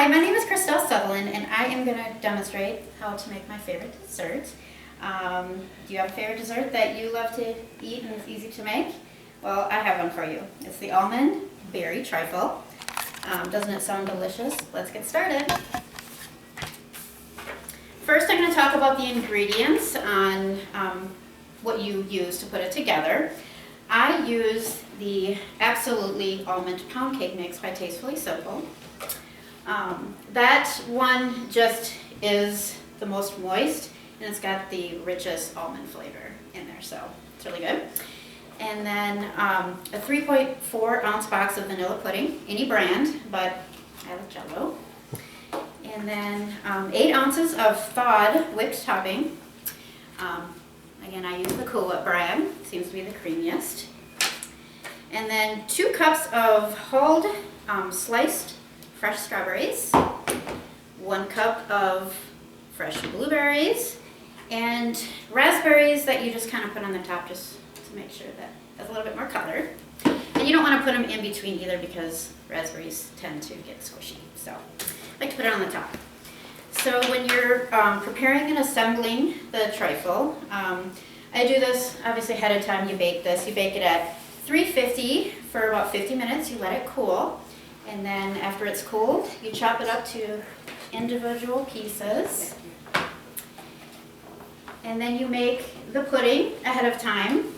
Hi, my name is Christelle Sutherland, and I am going to demonstrate how to make my favorite dessert. Do you have a favorite dessert that you love to eat and is easy to make? Well, I have one for you. It's the almond berry trifle. Doesn't it sound delicious? Let's get started. First, I'm going to talk about the ingredients on what you use to put it together. I use the Absolutely Almond Pound Cake Mix by Tastefully Simple. That one just is the most moist, and it's got the richest almond flavor in there, so it's really good. And then a 3.4 ounce box of vanilla pudding, any brand, but I like Jell-O. And then 8 ounces of thawed whipped topping. Again, I use the Cool Whip brand, seems to be the creamiest. And then 2 cups of hulled sliced fresh strawberries, 1 cup of fresh blueberries, and raspberries that you just kind of put on the top just to make sure that has a little bit more color. And you don't want to put them in between either because raspberries tend to get squishy. So I like to put it on the top. So when you're preparing and assembling the trifle, I do this obviously ahead of time. You bake this. You bake it at 350 for about 50 minutes. You let it cool. And then after it's cooled, you chop it up to individual pieces. And then you make the pudding ahead of time.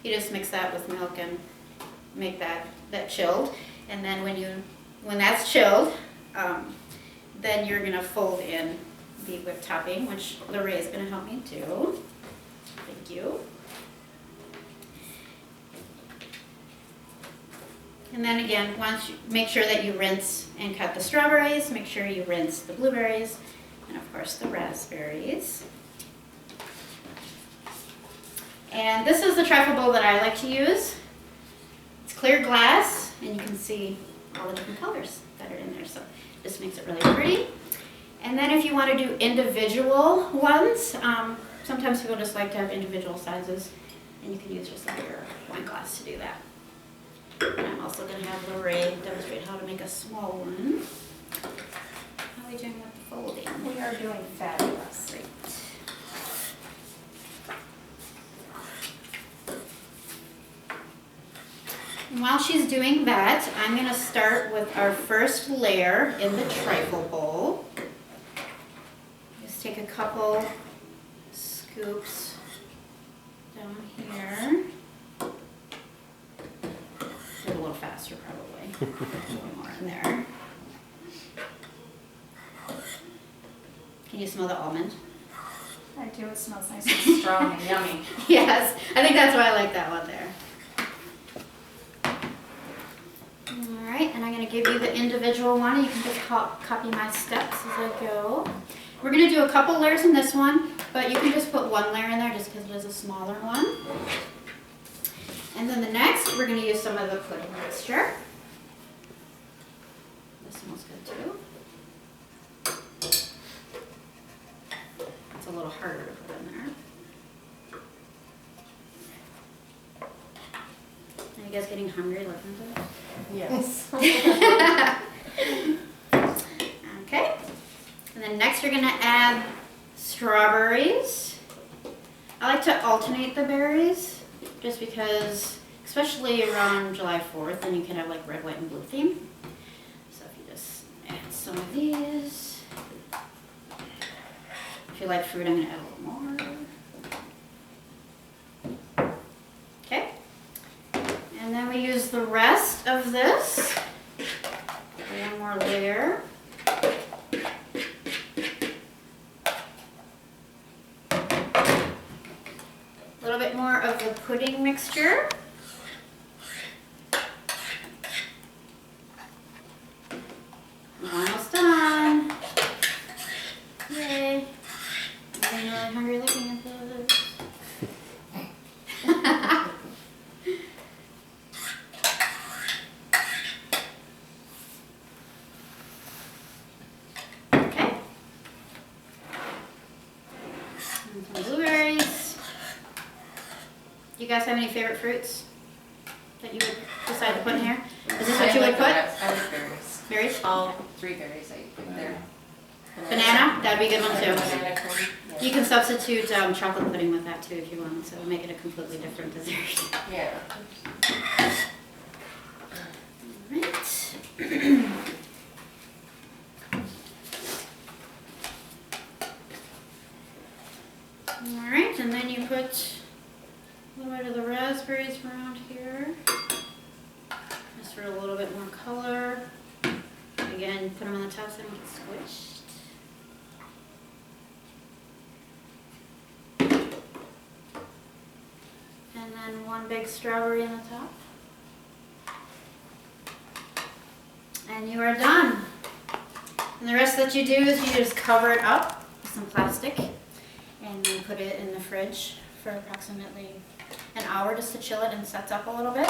You just mix that with milk and make that chilled. And then when that's chilled, then you're gonna fold in the whipped topping, which Lorraine is gonna help me do. Thank you. And then again, once you make sure that you rinse and cut the strawberries, make sure you rinse the blueberries, and of course the raspberries. And this is the trifle bowl that I like to use. It's clear glass, and you can see all the different colors that are in there, so this makes it really pretty. And then if you want to do individual ones, sometimes people just like to have individual sizes, and you can use just like your wine glass to do that. And I'm also going to have Lorraine demonstrate how to make a small one. How are we doing with the folding? We are doing fabulous. Great. And while she's doing that, I'm going to start with our first layer in the trifle bowl. Just take a couple scoops down here. A little faster probably. A little more in there. Can you smell the almond? I do. It smells nice and strong and yummy. Yes, I think that's why I like that one there. Alright, and I'm going to give you the individual one. You can just copy my steps as I go. We're going to do a couple layers in this one, but you can just put one layer in there just because it is a smaller one. And then the next, we're going to use some of the pudding mixture. This smells good too. It's a little harder to put in there. Are you guys getting hungry looking at this? Yes. Okay. And then next you're going to add strawberries. I like to alternate the berries just because, especially around July 4th, then you can have like red, white, and blue theme. So if you just add some of these. If you like fruit, I'm going to add a little more. Okay. And then we use the rest of this. One more layer. A little bit more of the pudding mixture. We're almost done. Yay. I'm getting really hungry looking at this. Okay. And some blueberries. Do you guys have any favorite fruits that you would decide to put in here? Is this what you would put? I like berries. Berries? All 3 berries that you put there. Banana? That'd be a good one too. Banana cream. You can substitute chocolate pudding with that too if you want, so it'll make it a completely different dessert. Yeah. Alright. Alright, and then you put a little bit of the raspberries around here. Just for a little bit more color. Again, put them on the top so they don't get squished. And then one big strawberry on the top. And you are done. And the rest that you do is you just cover it up with some plastic and you put it in the fridge for approximately an hour just to chill it and sets up a little bit.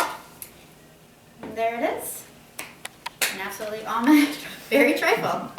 And there it is. An absolutely almond berry trifle.